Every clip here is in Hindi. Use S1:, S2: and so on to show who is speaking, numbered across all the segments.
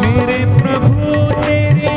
S1: मेरे प्रभु तेरी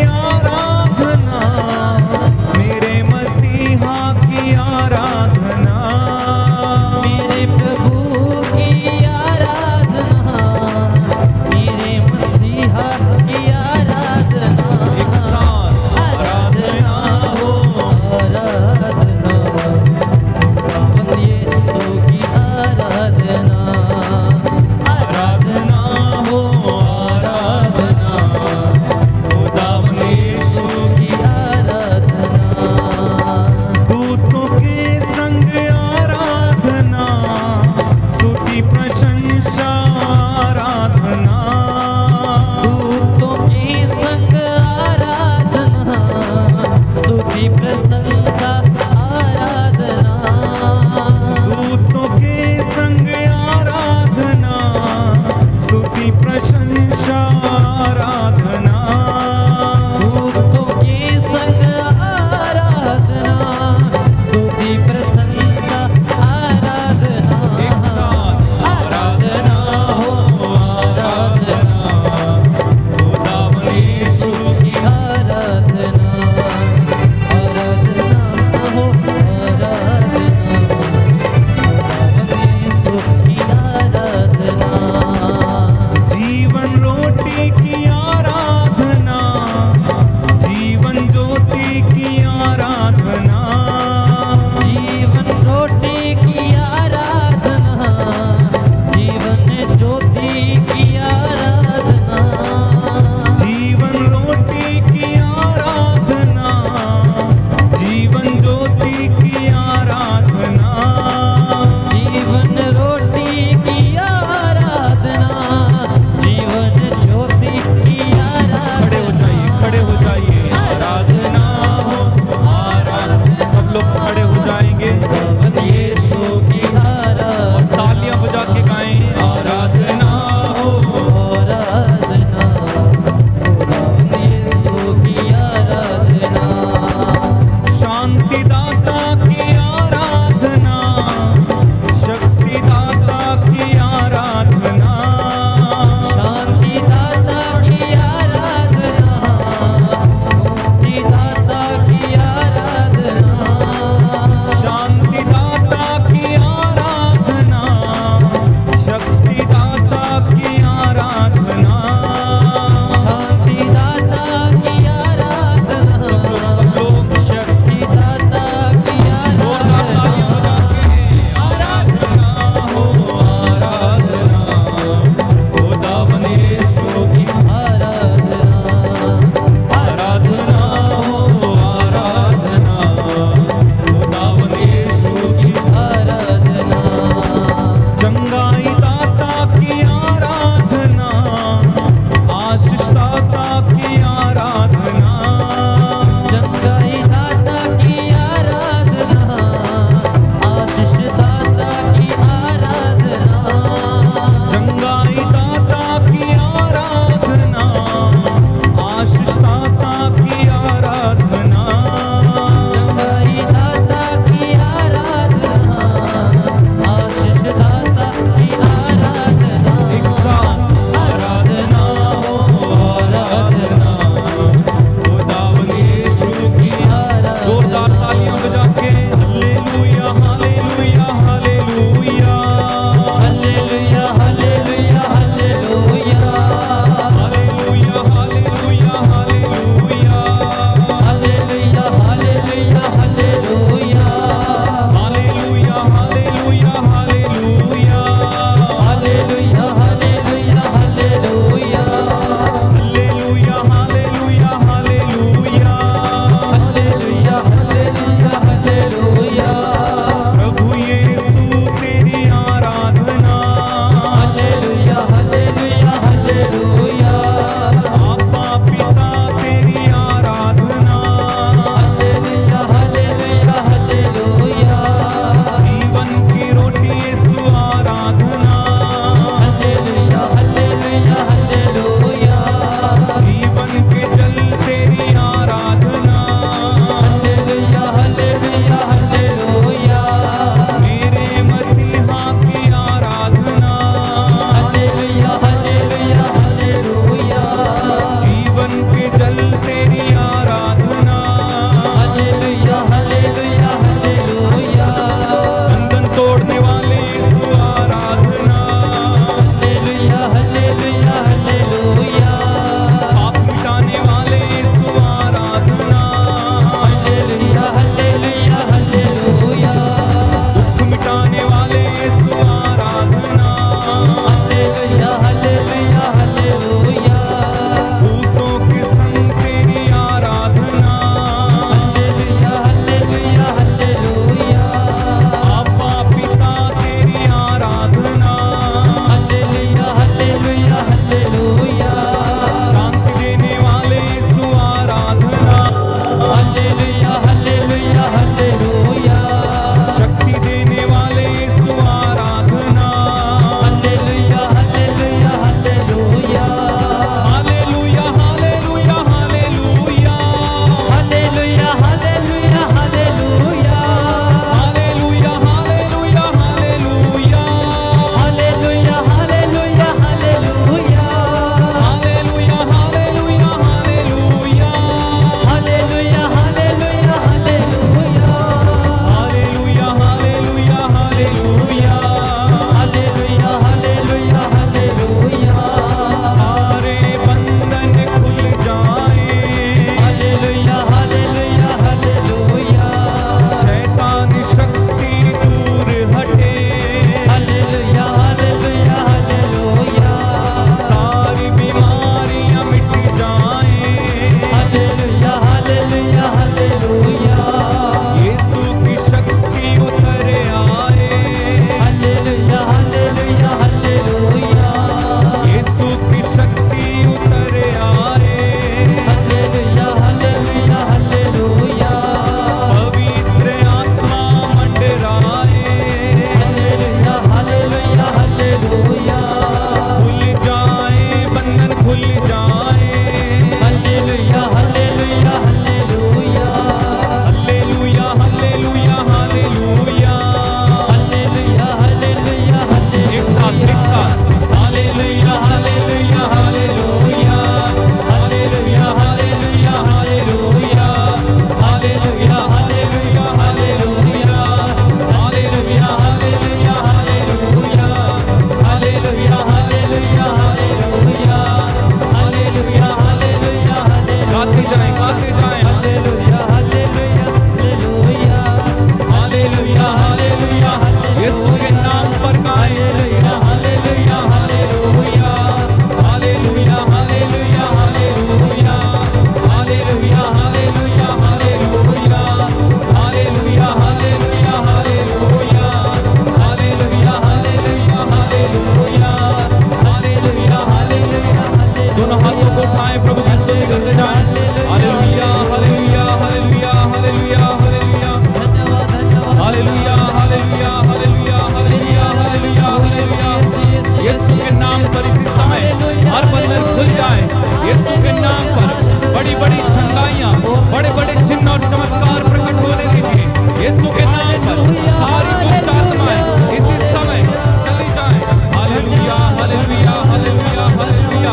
S1: यीशु के नाम पर बड़ी बड़ी चंगाइयां, बड़े बड़े चिन्ह और चमत्कार प्रकट होने दीजिए। यीशु के नाम पर सारी दुष्ट आत्माएं इसी समय चली जाएं। Hallelujah hallelujah hallelujah hallelujah.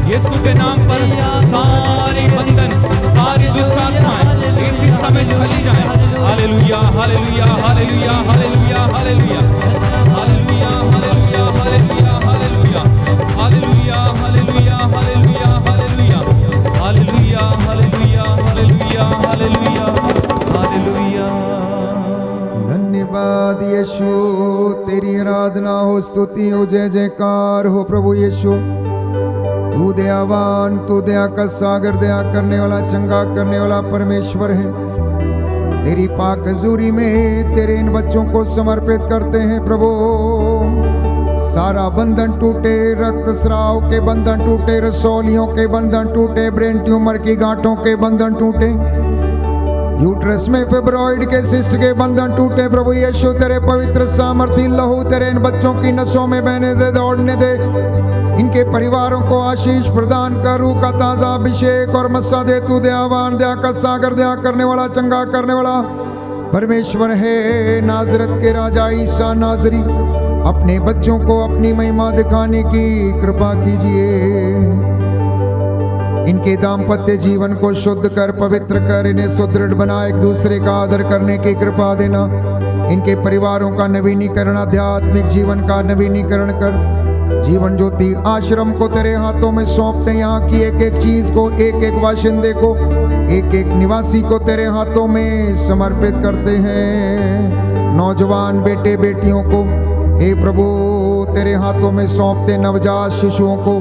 S1: यीशु के नाम पर सारी बंधन, सारी दुष्ट आत्माएं इसी समय चली जाएं। Hallelujah hallelujah hallelujah hallelujah hallelujah hallelujah hallelujah hallelujah hallelujah hallelujah hallelujah hallelujah hallelujah hallelujah hallelujah hallelujah hallelujah hallelujah.
S2: धन्यवाद यीशु, तेरी आराधना हो, स्तुति हो, जय जयकार हो प्रभु यीशु। तू दयावान, तू दया का सागर, दया करने वाला, चंगा करने वाला परमेश्वर है। तेरी पाक हजूरी में तेरे इन बच्चों को समर्पित करते हैं प्रभु। सारा बंधन टूटे, रक्त स्राव के बंधन टूटे, रसौलियों के बंधन टूटे, ब्रेन ट्यूमर की गांठों के बंधन टूटे, यूट्रस में फिब्रॉइड के सिस्ट के बंधन टूटे। प्रभु यीशु तेरे पवित्र सामर्थी लहू तेरे इन बच्चों की नसों में बहने दे, दौड़ने दे। इनके परिवारों को आशीष प्रदान कर, रूह का ताजा अभिषेक और मस्सा दे। तू दयावान, दया का सागर, दया करने वाला, चंगा करने वाला परमेश्वर है। नाजरत के राजा ईसा नाजरी, अपने बच्चों को अपनी महिमा दिखाने की कृपा कीजिए। इनके दाम्पत्य जीवन को शुद्ध कर, पवित्र कर, इन्हें सुदृढ़ बना, एक दूसरे का आदर करने की कृपा देना। इनके परिवारों का नवीनीकरण, आध्यात्मिक जीवन का नवीनीकरण कर। जीवन ज्योति आश्रम को तेरे हाथों में सौंपते, यहाँ की एक एक चीज को, एक एक बाशिंदे को, एक एक निवासी को तेरे हाथों में समर्पित करते हैं। नौजवान बेटे बेटियों को हे प्रभु तेरे हाथों में सौंपते, नवजात शिशुओं को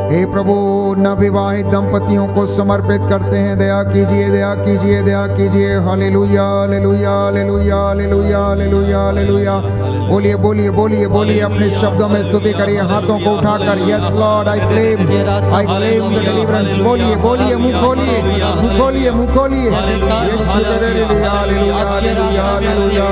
S2: हे प्रभु नवविवाहित दंपतियों को समर्पित करते हैं। दया कीजिए, दया कीजिए, दया कीजिए। Hallelujah hallelujah hallelujah hallelujah hallelujah hallelujah. बोलिए बोलिए बोलिए बोलिए, अपने शब्दों में स्तुति करिए, हाथों को उठाकर। Yes Lord, I claim the deliverance. बोलिए बोलिए, मुंह खोलिए, मुंह खोलिए, मुंह खोलिए। हालेलुया हालेलुया हालेलुया हालेलुया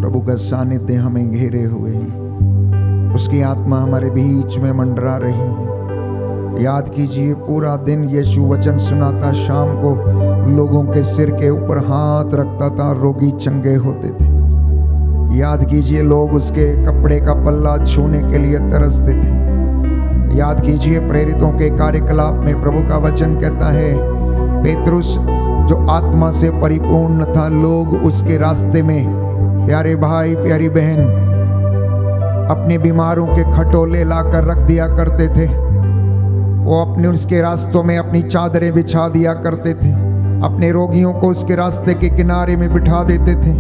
S2: प्रभु का सानिध्य हमें घेरे हुए, उसकी आत्मा हमारे बीच में मंडरा रही। याद कीजिए, पूरा दिन यीशु वचन सुनाता, शाम को लोगों के सिर के ऊपर हाथ रखता था, रोगी चंगे होते थे। याद कीजिए, लोग उसके कपड़े का पल्ला छूने के लिए तरसते थे। याद कीजिए, प्रेरितों के कार्यकलाप में प्रभु का वचन कहता है, पेतरुस जो आत्मा से परिपूर्ण था, लोग उसके रास्ते में, प्यारे भाई प्यारी बहन, अपने बीमारों के खटोले लाकर रख दिया करते थे। वो अपने उसके रास्तों में अपनी चादरें बिछा दिया करते थे, अपने रोगियों को उसके रास्ते के किनारे में बिठा देते थे,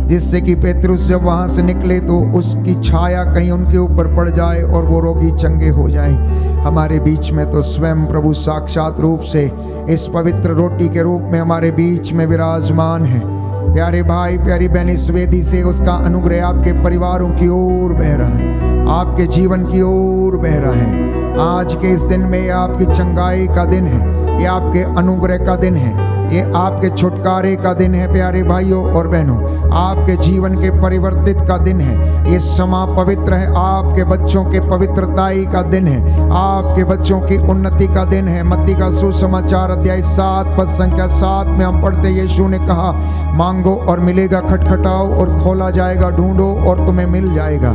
S2: जिससे कि पेतरुस जब वहां से निकले तो उसकी छाया कहीं उनके ऊपर पड़ जाए और वो रोगी चंगे हो जाएं। हमारे बीच में तो स्वयं प्रभु साक्षात रूप से इस पवित्र रोटी के रूप में हमारे बीच में विराजमान है। प्यारे भाई प्यारी बहन, इस वेदी से उसका अनुग्रह आपके परिवारों की ओर बह रहा है, आपके जीवन की ओर बह रहा है। आज के इस दिन में ये आपकी चंगाई का दिन है, ये आपके अनुग्रह का दिन है, ये आपके छुटकारे का दिन है। प्यारे भाइयों और बहनों, आपके जीवन के परिवर्तित का दिन है। ये समा पवित्र है, आपके बच्चों के पवित्रताई का दिन है, आपके बच्चों की उन्नति का दिन है। मत्ती का सुसमाचार अध्याय 7 पद संख्या 7 में हम पढ़ते, यीशु ने कहा, मांगो और मिलेगा, खटखटाओ और खोला जाएगा, ढूंढो और तुम्हें मिल जाएगा।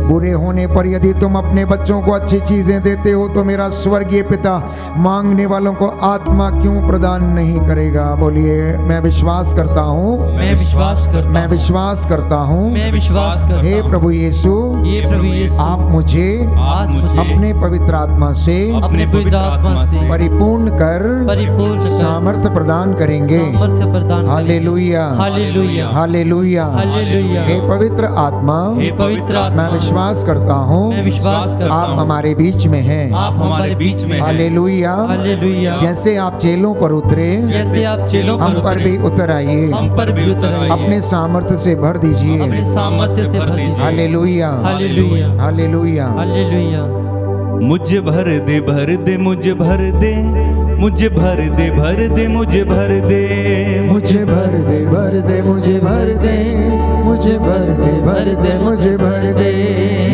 S2: बुरे होने पर यदि तुम अपने बच्चों को अच्छी चीजें देते हो तो मेरा स्वर्गीय पिता मांगने वालों को आत्मा क्यों प्रदान नहीं करेगा। बोलिए मैं विश्वास करता हूँ,
S3: मैं विश्वास करता
S2: मैं विश्वास करता हूँ।
S3: मैं विश्वास करता
S2: हे
S3: हूँ।
S2: प्रभु यीशु,
S3: ये प्रभु यीशु
S2: आप मुझे
S3: आज मुझे
S2: अपने पवित्र आत्मा से
S3: अपने पवित्र आत्मा से
S2: परिपूर्ण कर
S3: परिपूर्ण कर
S2: सामर्थ्य प्रदान करेंगे।
S3: सामर्थ्य प्रदान करें।
S2: Hallelujah,
S3: hallelujah
S2: hallelujah.
S3: हालेलुया।
S2: हे पवित्र आत्मा,
S3: हे पवित्र आत्मा
S2: मैं विश्वास करता हूँ
S3: मैं विश्वास करता
S2: आप
S3: हूँ
S2: हमारे बीच में हैं।
S3: आप हमारे बीच में हैं।
S2: Hallelujah,
S3: hallelujah.
S2: जैसे आप चेलों पर उतरे
S3: जैसे आप चेलों
S2: हम पर
S3: उतरे,
S2: भी उतर आइए,
S3: हम पर भी उतर आइए।
S2: अपने सामर्थ्य से भर दीजिए।
S3: अपने सामर्थ्य से भर दीजिए।
S2: Hallelujah,
S3: hallelujah
S2: hallelujah.
S3: हालेलुया।
S1: मुझे भर दे भर दे मुझे भर दे, मुझे भर दे भर दे मुझे भर दे,
S2: मुझे भर दे भर दे मुझे भर दे, मुझे भर दे भर दे मुझे भर दे,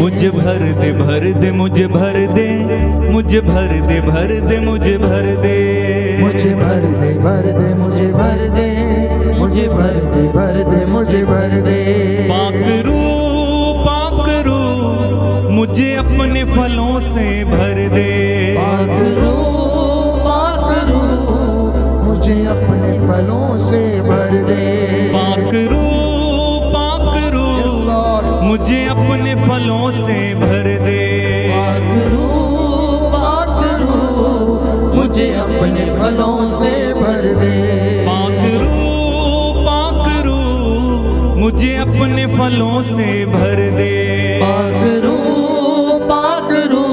S1: मुझे भर दे भर दे मुझे भर दे, मुझे भर दे भर दे मुझे भर दे,
S2: मुझे भर दे भर दे मुझे भर दे, मुझे भर दे भर दे मुझे भर दे।
S1: पाकरू पाकरू मुझे अपने फलों से भर दे,
S2: पाकरू पाकरू मुझे अपने फलों से भर दे।
S1: पाकरू पाकरू
S2: Yes, Lord.
S1: मुझे अपने फलों से भर दे,
S2: पाकरू पाकरू मुझे अपने फलों से भर दे।
S1: पाकरू पाकरू मुझे अपने फलों से भर दे,
S2: पाकरू पाकरू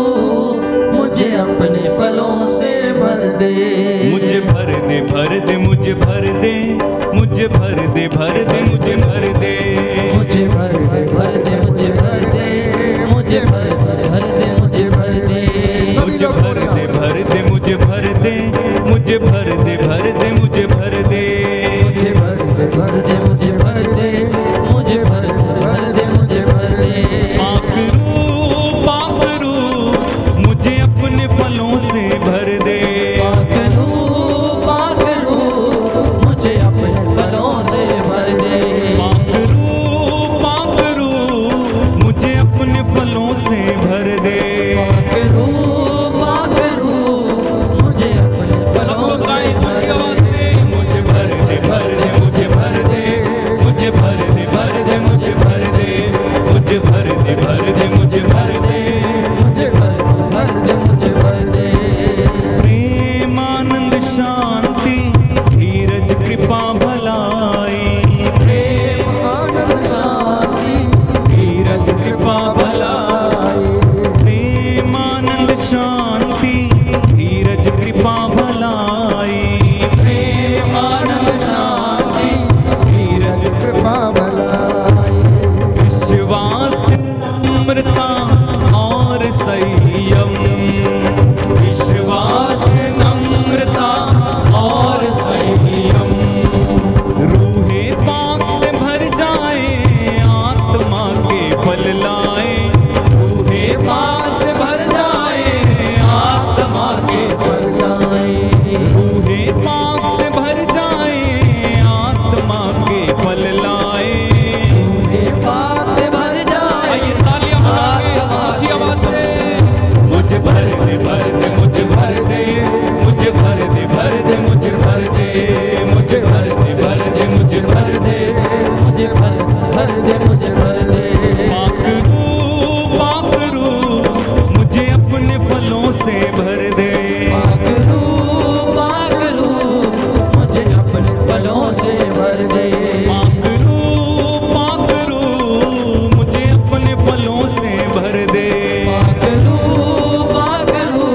S2: मुझे अपने फलों से भर दे।
S1: मुझे भर दे भर दे मुझे भर दे, मुझे भर दे भर दे मुझे भर दे,
S2: मुझे भर दे भर दे मुझे भर दे, मुझे भर दे भर दे मुझे भर दे। सभी
S1: मुझे
S2: लोग
S1: भर दे भर दे मुझे भर दे, मुझे भर दे भर दे मुझे भर दे,
S2: मुझे भर दे भर दे मुझे भर दे, मुझे भर दे भर दे मुझे भर दे।
S1: पाकरू पाकरू मुझे अपने फलों से भर दे,
S2: पाकरू पाकरू मुझे अपने फलों से भर दे।
S1: पाकरू पाकरू मुझे अपने फलों से भर दे।
S2: पाकरू पाकरू मुझे अपने फलों से भर दे।
S1: मुझे भर दे भर दे मुझे भर दे, मुझे भर दे भर दे मुझे भर दे, मुझे भर दे भर दे मुझे भर दे,
S2: मुझे भर दे मुझे भर दे।
S1: प्रेम आनंद शांति धीरज कृपा भलाई,
S2: प्रेम आनंद शांति
S1: धीरज कृपा भलाई, प्रेम आनंद शांति धीरज कृपा भलाई,
S2: प्रेम आनंद शांति धीरज कृपा भलाई।
S1: विश्वास नम्रता और संयम, विश्वास नम्रता और संयम, रूहे पाक से भर जाए आत्मा के फल लाए, रूहे पाक से भर जाए आत्मा के फल, रूहे पाक से भर जाए आत्मा के फल लाए।
S2: पाक से भर जाए
S1: आइए तालियां बजा के ऊंची आवाज से, मुझे भर दे भर दे मुझे भर दे, मुझे भर दे भर दे मुझे भर दे, मुझे भर दे भर दे मुझे भर दे,
S2: मुझे भर दे मुझे भर दे।
S1: पाकरू पाकरू मुझे अपने फलों से भर दे,
S2: पाकरू पाकरू मुझे अपने फलों से भर दे।
S1: पाकरू पाकरू मुझे अपने फलों से भर दे,
S2: पाकरू पाकरू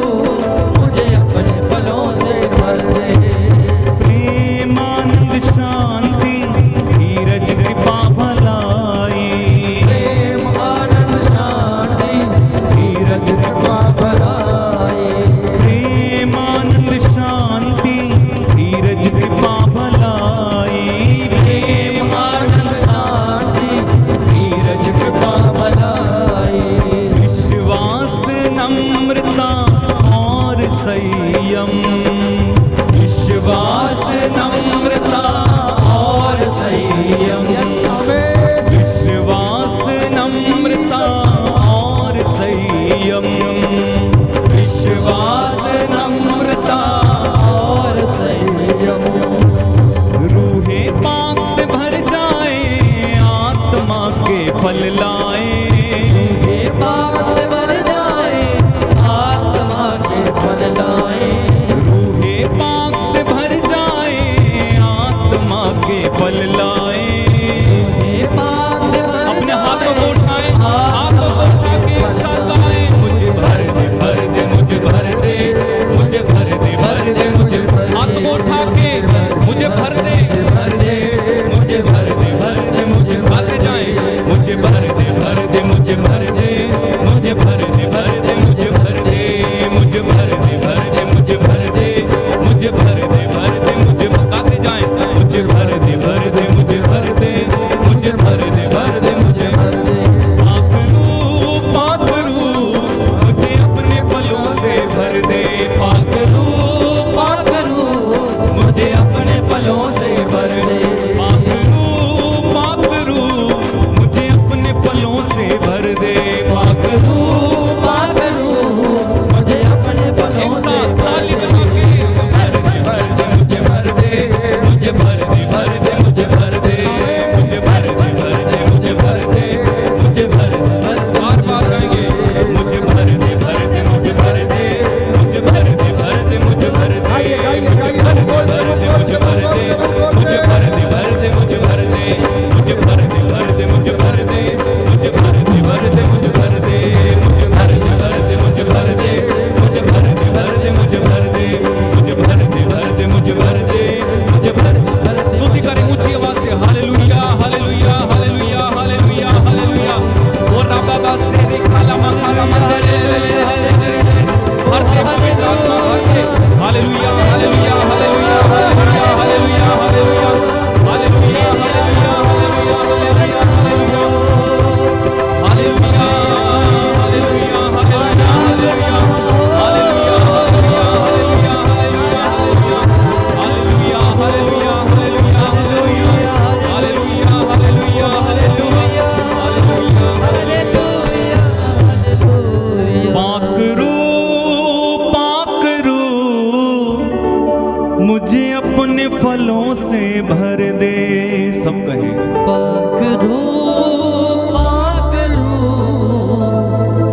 S1: सब कहें।
S3: पकड़ो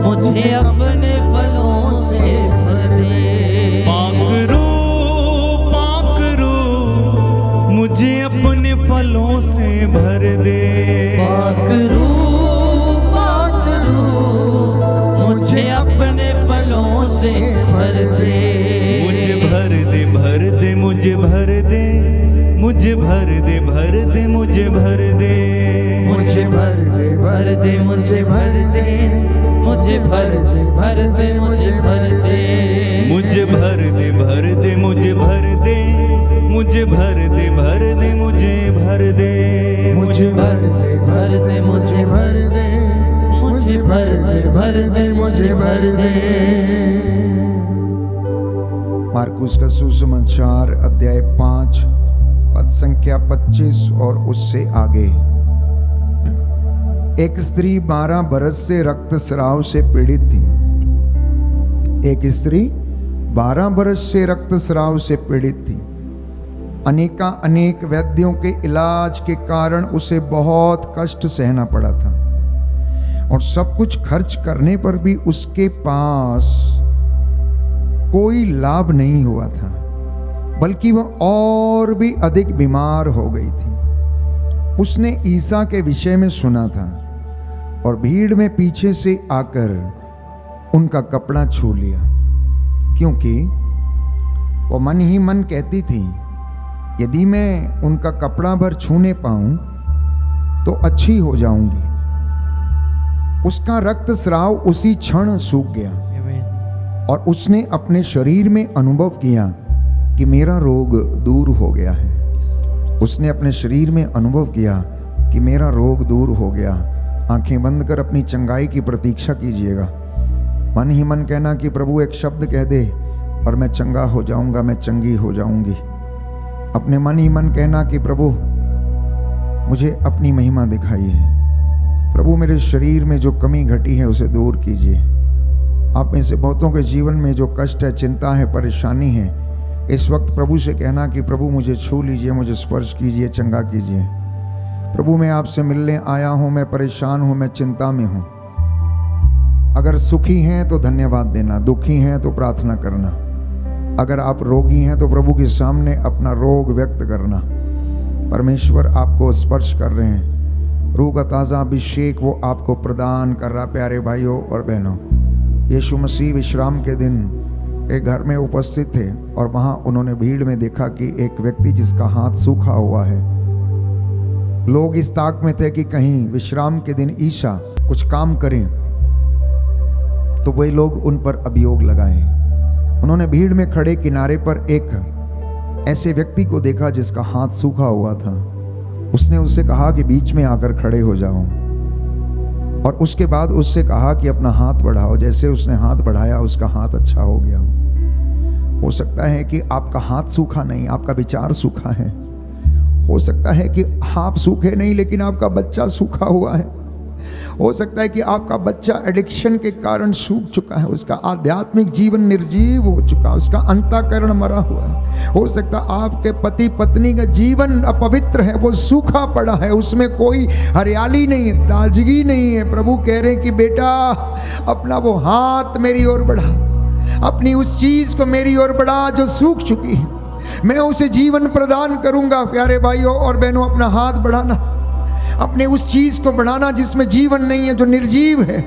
S3: मुझे अपने फलों से भर दे।
S1: पाकरो मुझे अपने फलों से भर दे।
S3: पाकरू मुझे अपने फलों से भर दे।
S1: मुझे भर दे, भर दे, मुझे भर दे, मुझे भर दे, भर दे, मुझे भर दे,
S2: मुझे भर दे,
S3: भर दे मुझे भर दे, मुझे भर दे, भर दे मुझे भर दे।
S1: मुझे भर दे, भर दे, मुझे भर दे, मुझे भर दे, भर दे, मुझे भर दे,
S2: मुझे भर दे, भर दे, मुझे भर दे, मुझे भर दे, भर दे, मुझे भर दे। मार्कुस का सुसमाचार अध्याय 5 पद संख्या 25 और उससे आगे। एक स्त्री 12 बरस से रक्तस्राव से पीड़ित थी। एक स्त्री 12 बरस से रक्तस्राव से पीड़ित थी। अनेक वैद्यों के इलाज के कारण उसे बहुत कष्ट सहना पड़ा था और सब कुछ खर्च करने पर भी उसके पास कोई लाभ नहीं हुआ था, बल्कि वह और भी अधिक बीमार हो गई थी। उसने ईसा के विषय में सुना था और भीड़ में पीछे से आकर उनका कपड़ा छू लिया, क्योंकि वो मन ही मन कहती थी, यदि मैं उनका कपड़ा भर छूने पाऊं तो अच्छी हो जाऊंगी। उसका रक्तस्राव उसी क्षण सूख गया और उसने अपने शरीर में अनुभव किया कि मेरा रोग दूर हो गया है। उसने अपने शरीर में अनुभव किया कि मेरा रोग दूर हो गया। आंखें बंद कर अपनी चंगाई की प्रतीक्षा कीजिएगा। मन ही मन कहना कि प्रभु एक शब्द कह दे और मैं चंगा हो जाऊंगा, मैं चंगी हो जाऊंगी। अपने मन ही मन कहना कि प्रभु मुझे अपनी महिमा दिखाइए, प्रभु मेरे शरीर में जो कमी घटी है उसे दूर कीजिए। आप में से बहुतों के जीवन में जो कष्ट है, चिंता है, परेशानी है, इस वक्त प्रभु से कहना कि प्रभु मुझे छू लीजिए, मुझे स्पर्श कीजिए, चंगा कीजिए। प्रभु मैं आपसे मिलने आया हूँ, मैं परेशान हूँ, मैं चिंता में हूँ। अगर सुखी हैं तो धन्यवाद देना, दुखी हैं तो प्रार्थना करना। अगर आप रोगी हैं तो प्रभु के सामने अपना रोग व्यक्त करना। परमेश्वर आपको स्पर्श कर रहे हैं, रूह का ताज़ा अभिषेक वो आपको प्रदान कर रहा। प्यारे भाइयों और बहनों, यीशु मसीह विश्राम के दिन एक घर में उपस्थित थे और वहाँ उन्होंने भीड़ में देखा कि एक व्यक्ति जिसका हाथ सूखा हुआ है। लोग इस ताक में थे कि कहीं विश्राम के दिन ईसा कुछ काम करें तो वही लोग उन पर अभियोग लगाएं। उन्होंने भीड़ में खड़े किनारे पर एक ऐसे व्यक्ति को देखा जिसका हाथ सूखा हुआ था। उसने उससे कहा कि बीच में आकर खड़े हो जाओ और उसके बाद उससे कहा कि अपना हाथ बढ़ाओ। जैसे उसने हाथ बढ़ाया उसका हाथ अच्छा हो गया। हो सकता है कि आपका हाथ सूखा नहीं, आपका विचार सूखा है। हो सकता है कि आप सूखे नहीं लेकिन आपका बच्चा सूखा हुआ है। हो सकता है कि आपका बच्चा एडिक्शन के कारण सूख चुका है, उसका आध्यात्मिक जीवन निर्जीव हो चुका है, उसका अंतःकरण मरा हुआ है। हो सकता है आपके पति पत्नी का जीवन अपवित्र है, वो सूखा पड़ा है, उसमें कोई हरियाली नहीं है, ताजगी नहीं है। प्रभु कह रहे हैं कि बेटा अपना वो हाथ मेरी ओर बढ़ा, अपनी उस चीज को मेरी ओर बढ़ा जो सूख चुकी है, मैं उसे जीवन प्रदान करूंगा। प्यारे भाइयों और बहनों, अपना हाथ बढ़ाना, अपने उस चीज को बढ़ाना जिसमें जीवन नहीं है, जो निर्जीव है।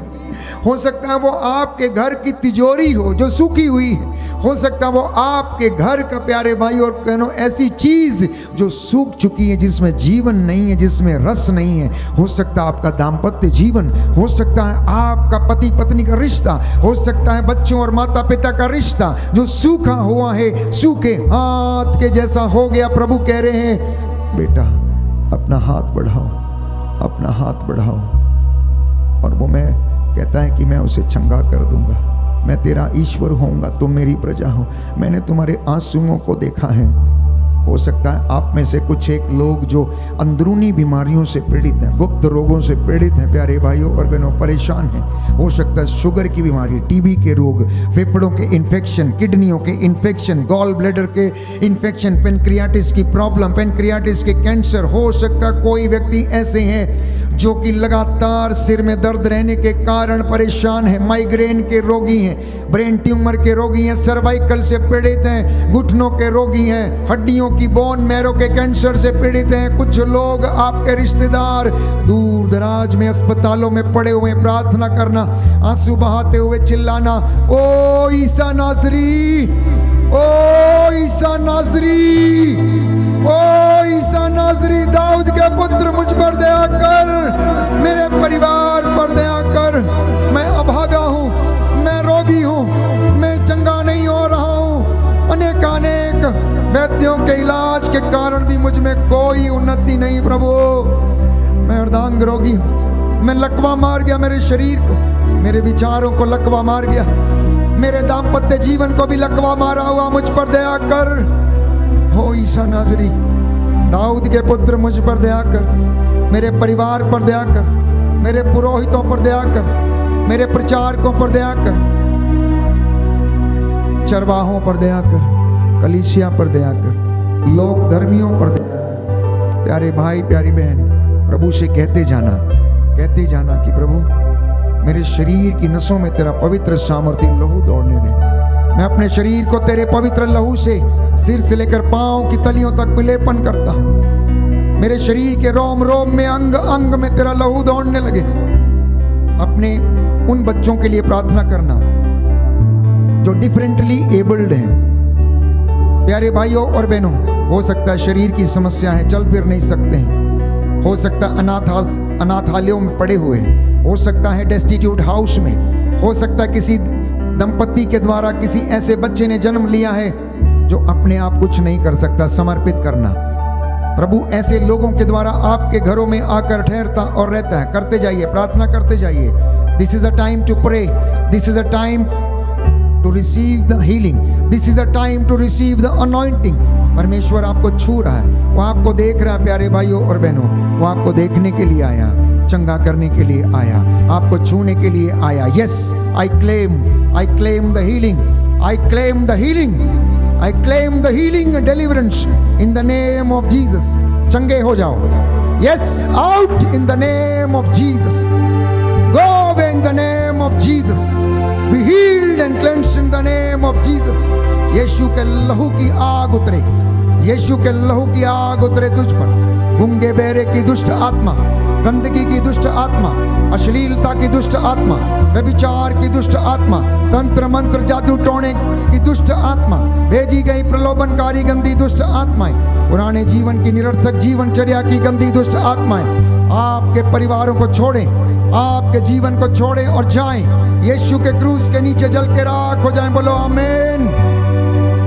S2: हो सकता है वो आपके घर की तिजोरी हो जो सूखी हुई है। हो सकता है वो आपके घर का, प्यारे भाई और बहनों, ऐसी चीज जो सूख चुकी है, जिसमें जीवन नहीं है, जिसमें रस नहीं है। हो सकता है आपका दाम्पत्य जीवन, हो सकता है आपका पति पत्नी का रिश्ता, हो सकता है बच्चों और माता पिता का रिश्ता जो सूखा हुआ है, सूखे हाथ के जैसा हो गया। प्रभु कह रहे हैं बेटा अपना हाथ बढ़ाओ, अपना हाथ बढ़ाओ। और वो मैं कहता है कि मैं उसे चंगा कर दूंगा, मैं तेरा ईश्वर होऊंगा, तुम मेरी प्रजा हो। मैंने तुम्हारे आंसुओं को देखा है, हो सकता है आप में से कुछ एक लोग जो अंदरूनी बीमारियों से पीड़ित हैं, गुप्त रोगों से पीड़ित हैं, प्यारे भाइयों और बहनों, परेशान हैं। हो सकता है शुगर की बीमारी, टीबी के रोग, फेफड़ों के इन्फेक्शन, किडनियों के इन्फेक्शन, गॉल ब्लैडर के इन्फेक्शन, पेनक्रियाटिस की प्रॉब्लम, पेनक्रियाटिस के कैंसर। हो सकता है कोई व्यक्ति ऐसे हैं जो कि लगातार सिर में दर्द रहने के कारण परेशान है, माइग्रेन के रोगी हैं, ब्रेन ट्यूमर के रोगी हैं, सर्वाइकल से पीड़ित हैं, घुटनों के रोगी हैं, हड्डियों की बोन मैरो के कैंसर से पीड़ित हैं। कुछ लोग आपके रिश्तेदार दूर दराज में अस्पतालों में पड़े हुए, प्रार्थना करना, आंसू बहाते हुए चिल्लाना, ओ ईसा नासरी, ओ ईसा नासरी, ओ ईसा नासरी, दाऊद के पुत्र मुझ पर दया कर, मेरे परिवार पर दया कर। मैं अभागा हूँ, मैं रोगी हूँ, मैं चंगा नहीं हो रहा हूँ। अनेकानेक वैद्यों के इलाज के कारण भी मुझ में कोई उन्नति नहीं प्रभु। मैं अर्धांग रोगी हूँ, मैं लकवा मार गया मेरे शरीर को, मेरे विचारों को लकवा मार गया, मेरे दाम्पत्य जीवन को भी लकवा मारा हुआ, मुझ पर दया कर। हो ईसा नासरी, दाऊद के पुत्र मुझ पर दया कर, मेरे परिवार पर दया कर, मेरे पुरोहितों पर दया कर, मेरे प्रचारकों पर दया कर, चरवाहों पर दया कर, कलीसिया पर दया कर, लोक धर्मियों पर दया कर। प्यारे भाई प्यारी बहन, प्रभु से कहते जाना कि प्रभु मेरे शरीर की नसों में तेरा पवित्र सामर्थ्य लहू दौड़ने दे। मैं अपने शरीर को तेरे पवित्र लहू से सिर से लेकर पांव की तलियों तक विलेपन करता हूं। मेरे शरीर के रोम रोम में, अंग अंग में तेरा लहू दौड़ने लगे। अपने उन बच्चों के लिए प्रार्थना करना जो डिफरेंटली एबल्ड हैं। प्यारे भाइयों और बहनों, हो सकता है शरीर की समस्या है, चल फिर नहीं सकते हैं, हो सकता है अनाथालयों में पड़े हुए हैं, हो सकता है डेस्टिट्यूट हाउस में, हो सकता है किसी दंपति के द्वारा किसी ऐसे बच्चे ने जन्म लिया है जो अपने आप कुछ नहीं कर सकता। समर्पित करना प्रभु ऐसे लोगों के द्वारा आपके घरों में आकर ठहरता और रहता है। करते जाइए, प्रार्थना करते जाइए। This is a time to pray, this is a time to receive the healing, this is a time to receive the anointing. परमेश्वर आपको छू रहा है, वो आपको देख रहा है। प्यारे भाइयों और बहनों, वो आपको देखने के लिए आया, चंगा करने के लिए आया, आपको छूने के लिए आया। Yes, I claim the healing, I claim the healing, I claim the healing and deliverance in the name of Jesus. चंगे हो जाओ। Yes, out in the name of Jesus, go away in the name of Jesus, be healed and cleansed in the name of Jesus. यीशु के लहू की आग उतरे, यीशु के लहू की आग उतरे तुझ पर। गूंगे बहरे की दुष्ट आत्मा, गंदगी की दुष्ट आत्मा, अश्लीलता की दुष्ट आत्मा, व्यभिचार की दुष्ट आत्मा, तंत्र मंत्र जादू टोने की दुष्ट आत्मा, भेजी गई प्रलोभनकारी गंदी दुष्ट आत्माएं, पुराने जीवन की निरर्थक जीवनचर्या की गंदी दुष्ट आत्माएं आपके परिवारों को छोड़ें, आपके जीवन को छोड़ें और जाएं। यीशु के क्रूस के नीचे जल के राख हो जाएं। बोलो आमीन,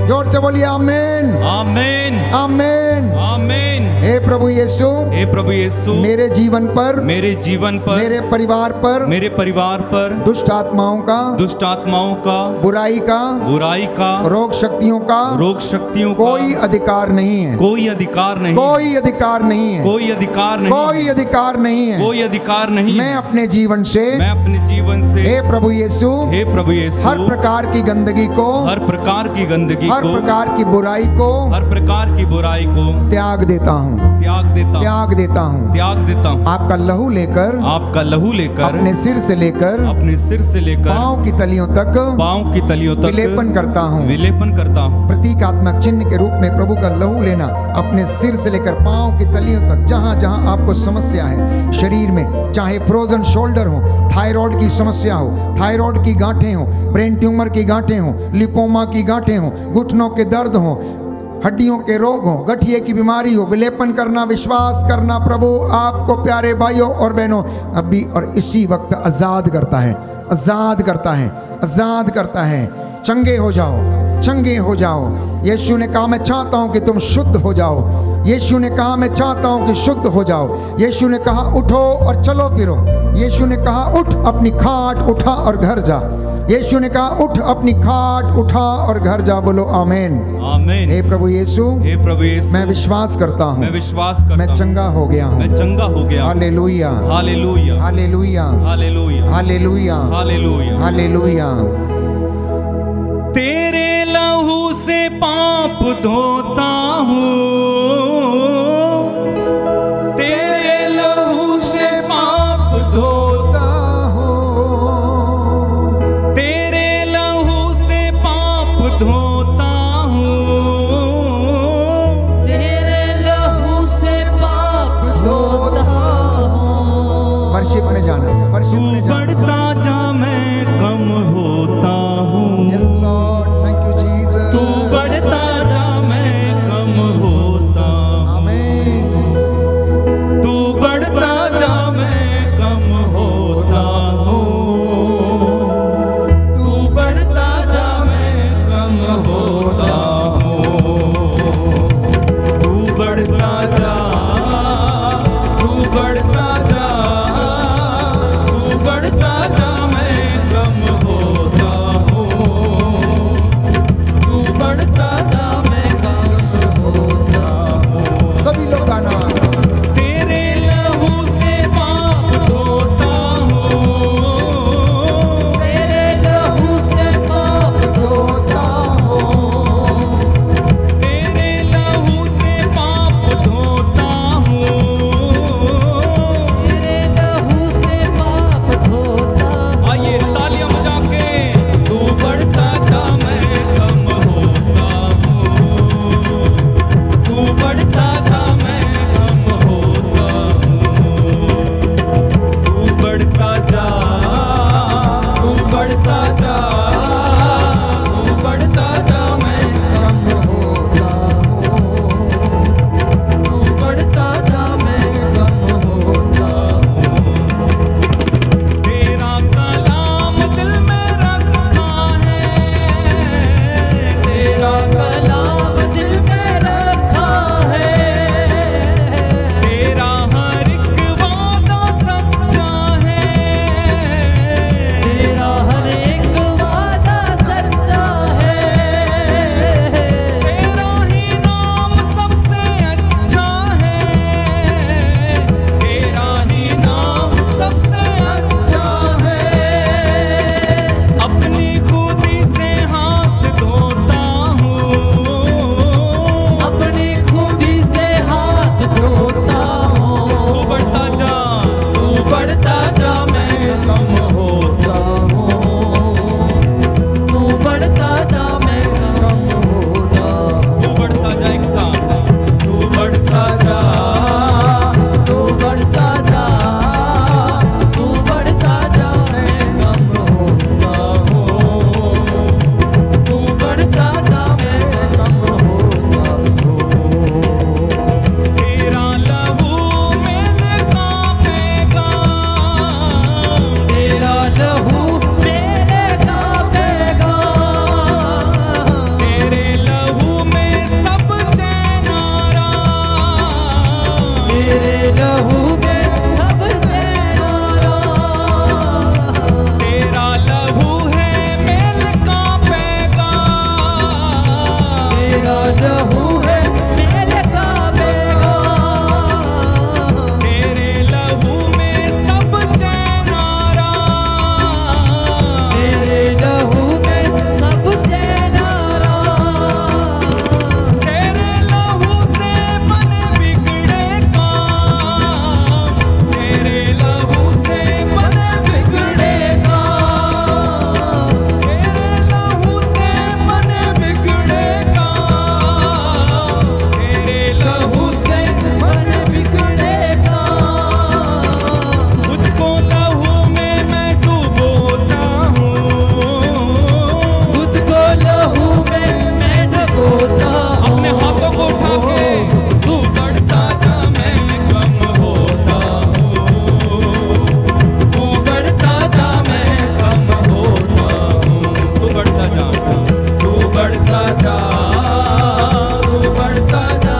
S2: जोर से बोलिए आमीन,
S1: आमीन,
S2: आमीन,
S1: आमीन।
S2: हे प्रभु यीशु,
S1: हे प्रभु यीशु,
S2: मेरे जीवन पर,
S1: मेरे जीवन पर,
S2: मेरे परिवार पर,
S1: मेरे परिवार पर
S2: दुष्ट आत्माओं का, बुराई का, रोग शक्तियों का, कोई अधिकार नहीं है,
S1: कोई अधिकार नहीं,
S2: कोई अधिकार नहीं है,
S1: कोई अधिकार नहीं,
S2: कोई अधिकार नहीं है,
S1: कोई अधिकार नहीं।
S2: मैं अपने जीवन से, हे प्रभु यीशु, हर प्रकार की गंदगी को,
S1: हर प्रकार की गंदगी
S2: हर
S1: को,
S2: प्रकार की बुराई को,
S1: हर प्रकार की बुराई को
S2: त्याग देता हूँ,
S1: त्याग देता हूँ।
S2: आपका लहू लेकर, अपने सिर से लेकर, पांव की तलियों तक विलेपन करता हूँ। प्रतीकात्मक चिन्ह के रूप में प्रभु का लहू लेना, अपने सिर से लेकर पांव की तलियों तक, जहां जहां आपको समस्या है शरीर में, चाहे फ्रोजन शोल्डर हो, थायराइड की समस्या हो, थायराइड की गांठें हो, ब्रेन ट्यूमर की गांठें हो, लिपोमा की गांठें हो, घुटनों के दर्द हो, हड्डियों के रोग हो, गठिए की बीमारी हो, विलेपन करना, विश्वास करना। प्रभु आपको प्यारे भाइयों और बहनों अभी और इसी वक्त आजाद करता है, आजाद करता है, आजाद करता है। चंगे हो जाओ, चंगे हो जाओ। यीशु ने कहा मैं चाहता हूं कि तुम शुद्ध हो जाओ। यीशु ने कहा मैं चाहता हूं कि शुद्ध हो जाओ। यीशु ने कहा उठो और चलो फिरो। यीशु ने कहा उठ अपनी खाट उठा और घर जा। यीशु ने कहा उठ अपनी खाट उठा और घर जा। बोलो आमीन
S1: आमीन।
S2: हे प्रभु यीशु,
S1: हे प्रभु यीशु,
S2: मैं विश्वास करता हूँ,
S1: मैं विश्वास करता
S2: मैं
S1: हूँ,
S2: चंगा हो गया हूँ।
S1: मैं चंगा हो गया हूँ।
S2: Hallelujah
S1: hallelujah
S2: hallelujah
S1: hallelujah
S2: hallelujah
S1: hallelujah
S2: hallelujah.
S1: तेरे लहू से पाप धोता हूँ, तेरे लहू से पाप
S2: धोता हूँ,
S1: तेरे लहू से पाप धोता हूँ,
S3: तेरे लहू से पाप धोता हूँ।
S2: वर्शिप में जाना, वर्शिप
S1: तू
S2: में जाना।
S1: बढ़ता जा मैं कम होता हूँ।
S2: Yes Lord, thank you Jesus.
S1: तू बढ़ता जा मैं कम होता हूँ।
S2: आमीन।
S1: तू बढ़ता जा मैं कम होता हूँ। तू बढ़ता जा मैं कम होता हूँ। तू बढ़ता जा, तू बढ़ता जा, तू बढ़ता जा मैं कम होता हूँ। तू बढ़ता जा मैं कम होता हूँ।
S2: सभी लोग गाना।
S1: तेरे लहू से पाप धोता हूँ,
S3: तेरे लहू से पाप
S2: धोता हूँ,
S1: तेरे लहू से पाप धोता हूँ।
S3: तेरे लहू से पाप धोता हूँ।
S1: आइए तालियां बजा के, तू बढ़ता जा मैं कम होता हूँ। तू बढ़ता जा मैं कम होता हूँ। तू बढ़ता जा, तू बढ़ता जा, तू बढ़ता जा मैं
S2: कम होता हूँ,
S1: तू बढ़ता जा मैं कम होता हूँ। तेरा कलाम दिल में रखा है, तेरा
S3: कलाम दिल में रखा है।
S1: तेरा हर एक वादा सच्चा है।
S3: तेरा हर एक वादा सच्चा है।
S1: तेरा ही नाम सबसे अच्छा है। तेरा ही नाम सबसे अच्छा है। अपनी खुदी से हाथ धोता हूँ,
S3: अपनी खुदी से हाथ धोता हूँ।
S1: तू बढ़ता जा, तू बढ़ता जा मैं कम होता हूँ।
S3: तू बढ़ता जा मैं कम होता हूँ।
S1: तू बढ़ता जा एक साथ, तू बढ़ता जा,
S3: तू बढ़ता जा, तू बढ़ता जा मैं कम होता हूँ। तू बढ़ता जा मैं कम होता हूँ।
S1: तेरा लहू मेरे कांपेगा,
S3: तेरा लहू मेरे कांपेगा।
S1: तेरे लहू में सब चैन आरा,
S3: तेरे लहू में सब चैन आरा।
S1: तेरा लहू है मेल कांपेगा।
S3: तेरा लहू है मेरे कांपेगा।
S1: तेरे लहू में सब चैन आरा,
S3: तेरे लहू में सब चैन आरा।
S1: तेरे लहू से बने बिगड़े काम, तेरे लहू से बने बिगड़े काम, तेरे लहू से बने बिगड़े काम, तेरे लहू से
S3: बने बिगड़े काम।
S1: मुझको लहू में मैं डुबोता हूँ।
S3: खुद को लहू में मैं डुबोता हूँ।
S1: अपने हाथों को उठा के, तू बढ़ता जा मैं कम होता हूँ। तू बढ़ता जा मैं कम होता हूँ। तू बढ़ता जा, तू बढ़ता जा, तू बढ़ता जा,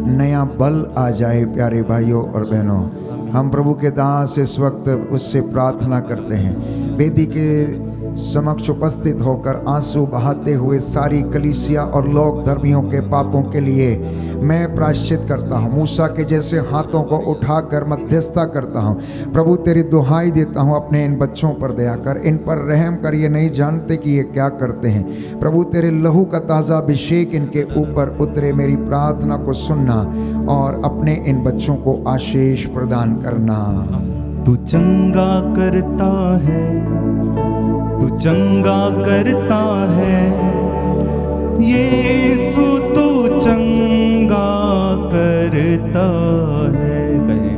S2: नया बल आ जाए। प्यारे भाइयों और बहनों, हम प्रभु के दास इस वक्त उससे प्रार्थना करते हैं, वेदी के समक्ष उपस्थित होकर आंसू बहाते हुए सारी कलीसिया और लोक धर्मियों के पापों के लिए मैं प्रायश्चित करता हूँ। मूसा के जैसे हाथों को उठाकर मध्यस्थता करता हूँ। प्रभु तेरी दुहाई देता हूँ, अपने इन बच्चों पर दया कर, इन पर रहम कर, ये नहीं जानते कि ये क्या करते हैं। प्रभु तेरे लहू का ताज़ा अभिषेक इनके ऊपर उतरे। मेरी प्रार्थना को सुनना और अपने इन बच्चों को आशीष प्रदान करना।
S4: तू चंगा करता है, तू चंगा करता है, यीशु तू चंगा करता है। कहे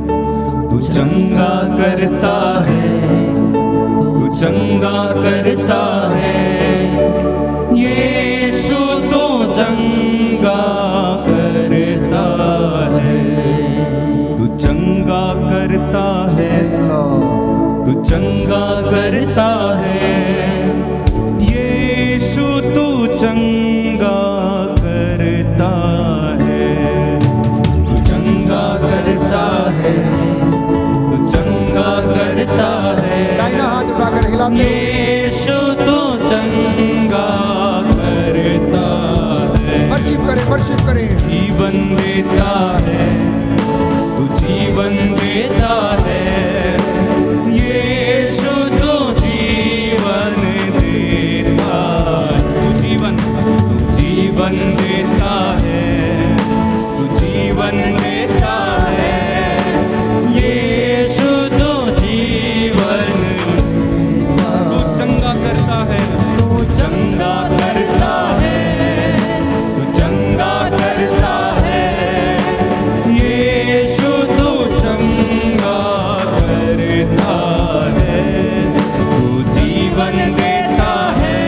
S4: तू चंगा करता है, तू चंगा करता है, यीशु तू चंगा करता है। तू चंगा करता है, तू चंगा करता है, यीशु तू चंगा करता है। तू चंगा करता है, तू चंगा करता है,
S2: दाहिना हाथ उठाकर हिलाते हुए
S4: यीशु तू चंगा करता है।
S2: वर्शिप करें।
S4: जीवन देता है, तू जीवन देता है, यीशु तू जीवन देता है। तू जीवन देता है, तू जीवन देता है, यीशु तू जीवन
S1: तू चंगा करता है,
S4: तू चंगा करता है, तू चंगा करता है, यीशु तू चंगा करता है। तू जीवन देता है,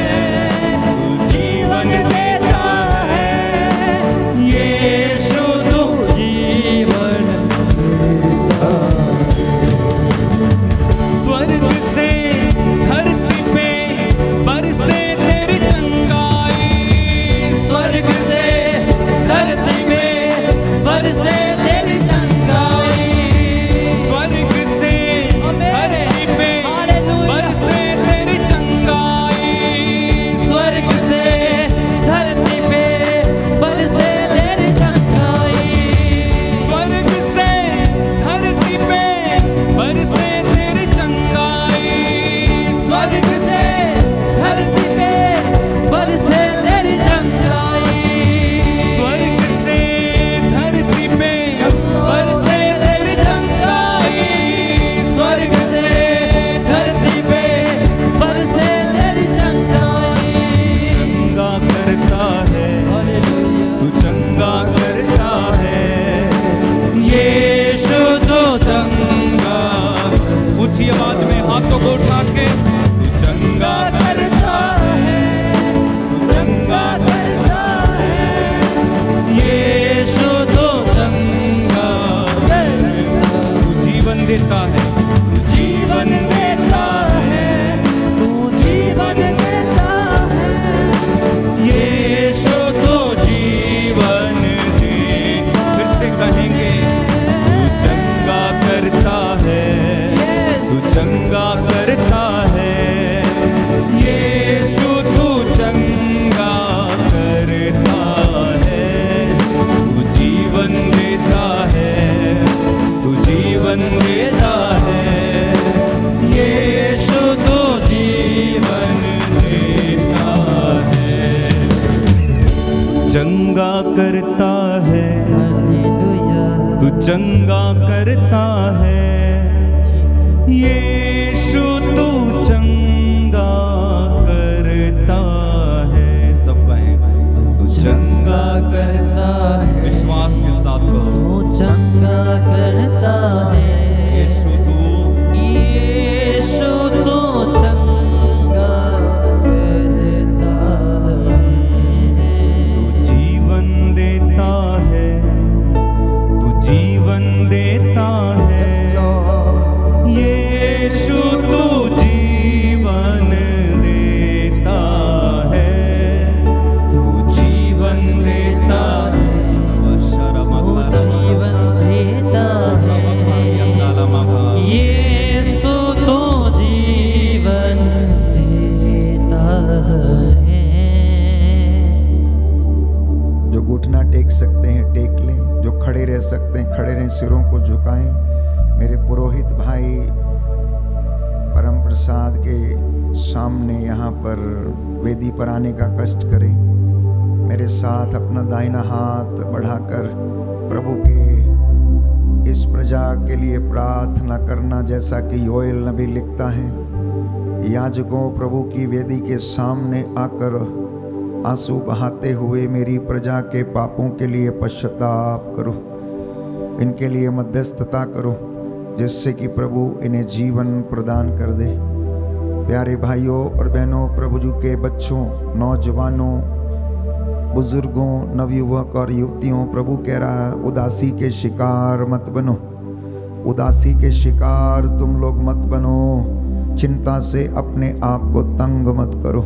S4: तू जीवन देता है, यीशु तू जीवन देता है। स्वर्ग से धरती पे बरसे तेरी चंगाई, स्वर्ग से धरती पे बरसे तेरी चंगाई, स्वर्ग से धरती पे बरसे तेरी चंगाई, स्वर्ग से धरती पे बरसे तेरी चंगाई, स्वर्ग से धरती पे बरसे तेरी चंगाई, स्वर्ग से धरती पे बरसे तेरी चंगाई, स्वर्ग से धरती पे बरसे तेरी चंगाई, स्वर्ग से धरती पे बरसे तेरी चंगाई। चंगा करता है, तू चंगा करता है, यीशु तू चंगा।
S1: ऊंची आवाज में हाथों को उठा के
S4: तू चंगा करता है, तू चंगा करता है, यीशु तू चंगा करता।
S1: तू जीवन देता है,
S4: तू जीवन देता है, तू जीवन देता है, यीशु तू जीवन देता।
S1: फिर से कहेंगे
S4: तू चंगा करता है, तू चंगा करता है, यीशु तू चंगा करता है। तू जीवन देता है, तू जीवन देता है, यीशु तू जीवन देता है। चंगा करता है, तू चंगा करता है, यीशु तू चंगा करता है। सब कहें तू चंगा करता है,
S1: विश्वास के साथ कहो,
S3: तू चंगा करता है,
S1: यीशु तू
S3: यीशु तू चंगा करता है।
S4: तू जीवन देता है, तू जीवन देता है,
S2: खड़े रह सकते हैं, खड़े रहें, सिरों को झुकाएं। मेरे पुरोहित भाई परम प्रसाद के सामने यहाँ पर वेदी पर आने का कष्ट करें। मेरे साथ अपना दाहिना हाथ बढ़ाकर प्रभु के इस प्रजा के लिए प्रार्थना करना, जैसा कि योएल नबी लिखता है, याजकों प्रभु की वेदी के सामने आकर आंसू बहाते हुए मेरी प्रजा के पापों के लिए पश्चाताप करो, इनके लिए मध्यस्थता करो, जिससे कि प्रभु इन्हें जीवन प्रदान कर दे। प्यारे भाइयों और बहनों, प्रभु जी के बच्चों, नौजवानों, बुजुर्गों, नवयुवक और युवतियों, प्रभु कह रहा है उदासी के शिकार मत बनो, उदासी के शिकार तुम लोग मत बनो, चिंता से अपने आप को तंग मत करो।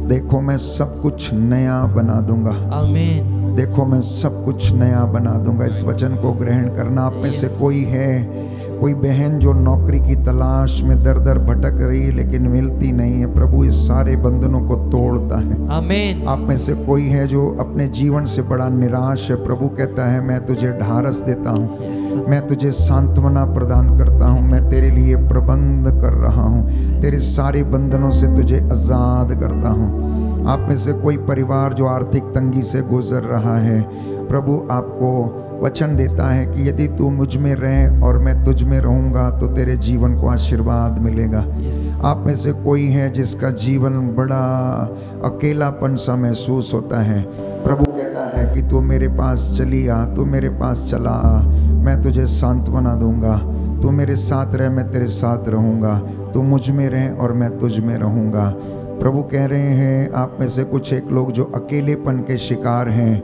S2: देखो मैं सब कुछ नया बना दूंगा,
S3: आमीन।
S2: देखो मैं सब कुछ नया बना दूंगा। इस वचन को ग्रहण करना। आप में से कोई है, कोई बहन जो नौकरी की तलाश में दर दर भटक रही है लेकिन मिलती नहीं है, प्रभु इस सारे बंधनों को तोड़ता है,
S3: आमीन।
S2: आप में से कोई है जो अपने जीवन से बड़ा निराश है, प्रभु कहता है मैं तुझे ढारस देता हूँ, मैं तुझे सांत्वना प्रदान करता हूँ, मैं तेरे लिए प्रबंध कर रहा हूँ, तेरे सारे बंधनों से तुझे आजाद करता हूँ। आप में से कोई परिवार जो आर्थिक तंगी से गुजर रहा है, प्रभु आपको वचन देता है कि यदि तू मुझ में रहे और मैं तुझ में रहूंगा तो तेरे जीवन को आशीर्वाद मिलेगा। आप में से कोई है जिसका जीवन बड़ा अकेलापन सा महसूस होता है, प्रभु कहता है कि तू मेरे पास चली आ, तू मेरे पास चला आ, मैं तुझे सांत्वना दूंगा, तू मेरे साथ रह, मैं तेरे साथ रहूंगा, तू मुझ में रहे और मैं तुझ में रहूंगा। प्रभु कह रहे हैं आप में से कुछ एक लोग जो अकेलेपन के शिकार हैं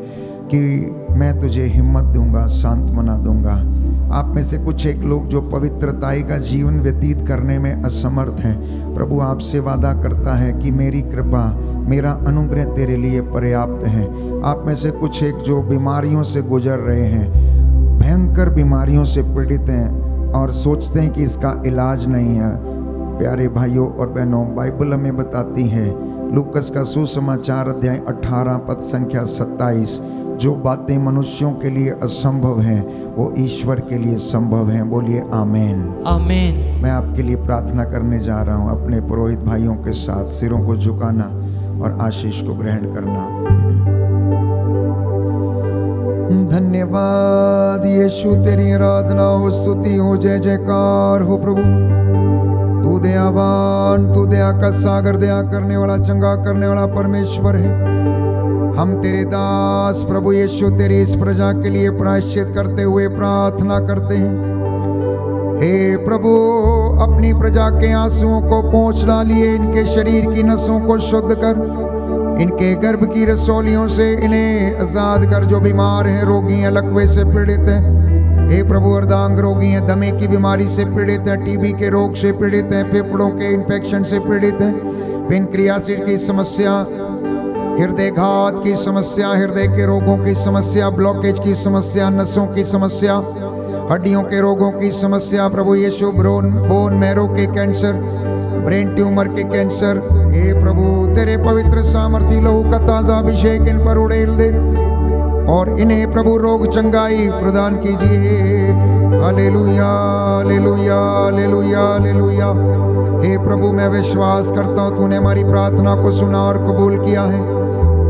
S2: कि मैं तुझे हिम्मत दूंगा, सांत्वना दूंगा। आप में से कुछ एक लोग जो पवित्रताई का जीवन व्यतीत करने में असमर्थ हैं, प्रभु आपसे वादा करता है कि मेरी कृपा, मेरा अनुग्रह तेरे लिए पर्याप्त है। आप में से कुछ एक जो बीमारियों से गुजर रहे हैं, भयंकर बीमारियों से पीड़ित हैं और सोचते हैं कि इसका इलाज नहीं है, प्यारे भाइयों और बहनों, बाइबल हमें बताती है, लूकस का सुसमाचार अध्याय 18 पद संख्या 27, जो बातें मनुष्यों के लिए असंभव हैं वो ईश्वर के लिए संभव हैं। बोलिए आमीन, आमीन। मैं आपके लिए प्रार्थना करने जा रहा हूं। अपने पुरोहित भाइयों के साथ सिरों को झुकाना और आशीष को ग्रहण करना। धन्यवाद यीशु, तेरी आराधना हो, स्तुति हो, जय जयकार हो प्रभु। तू दयावान, तू दया का सागर, दया करने वाला, चंगा करने वाला परमेश्वर है। हम तेरे दास प्रभु यीशु तेरी इस प्रजा के लिए प्रायश्चित करते हुए प्रार्थना करते हैं। हे प्रभु, अपनी प्रजा के आंसुओं को पोंछ डालिए, इनके शरीर की नसों को शुद्ध कर, इनके गर्भ की रसौलियों से इन्हें आजाद कर। जो बीमार हैं, रोगी हैं, लकवे से पीड़ित हैं, हे प्रभु अर्धांग रोगी हैं, दमे की बीमारी से पीड़ित हैं, टीबी के रोग से पीड़ित हैं, फेफड़ों के इन्फेक्शन से पीड़ित हैं, पेनक्रियासिस की समस्या, हृदय घात की समस्या, हृदय के रोगों की समस्या, ब्लॉकेज की समस्या, नसों की समस्या, हड्डियों के रोगों की समस्या, प्रभु यीशु बोन मैरो के कैंसर, ब्रेन ट्यूमर के कैंसर, हे प्रभु तेरे पवित्र सामर्थी लहू का ताजा अभिषेक इन पर उड़ेल दे और इन्हें प्रभु रोग चंगाई प्रदान कीजिए। Hallelujah, hallelujah, hallelujah, hallelujah. हे प्रभु, मैं विश्वास करता हूँ तूने हमारी प्रार्थना को सुना और कबूल किया है।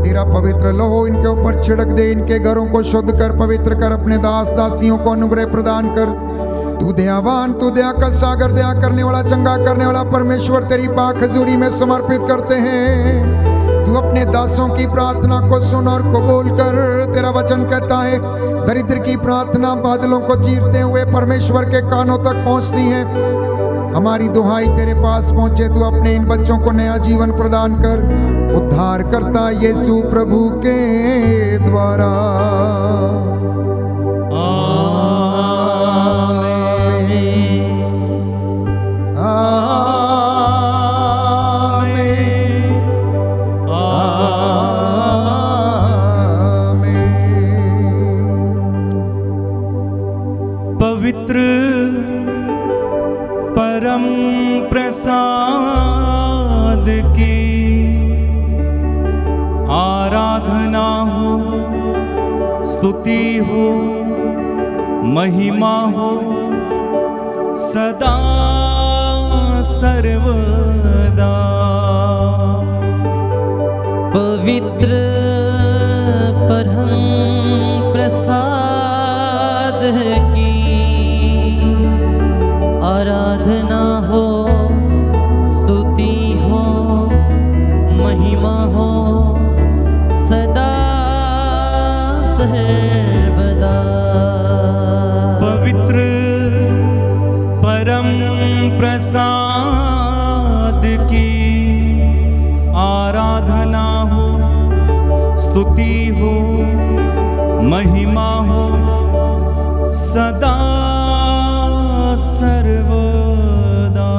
S2: तेरा पवित्र लहू इनके ऊपर छिड़क दे, इनके घरों को शुद्ध कर, पवित्र कर, अपने दास दासियों को अनुग्रह प्रदान कर। तू दयावान, तू दया का सागर, दया करने वाला, चंगा करने वाला परमेश्वर, तेरी पाक हजूरी में समर्पित करते हैं। तू अपने दासों की प्रार्थना को सुन और कबूल कर। तेरा वचन कहता है दरिद्र की प्रार्थना बादलों को चीरते हुए परमेश्वर के कानों तक पहुंचती है। हमारी दुहाई तेरे पास पहुंचे, तू अपने इन बच्चों को नया जीवन प्रदान कर। उद्धार करता यीशु प्रभु के द्वारा,
S4: पवित्र परम प्रसाद की आराधना हो, स्तुति हो, महिमा हो सदा सर्वदा।
S3: पवित्र परम प्रसाद की आराधना हो, स्तुति हो, महिमा हो सदा सर्वदा।
S4: पवित्र परम प्रसाद की आराधना हो, स्तुति हो, महिमा हो सदा सर्वदा।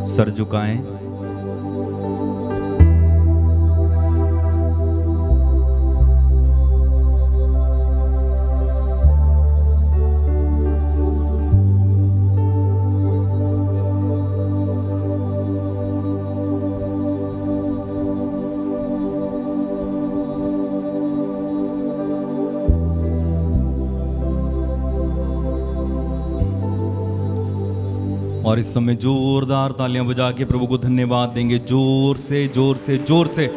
S4: सर झुकाएं। और इस समय जोरदार तालियां बजा के प्रभु को धन्यवाद देंगे। जोर से जोर से जोर से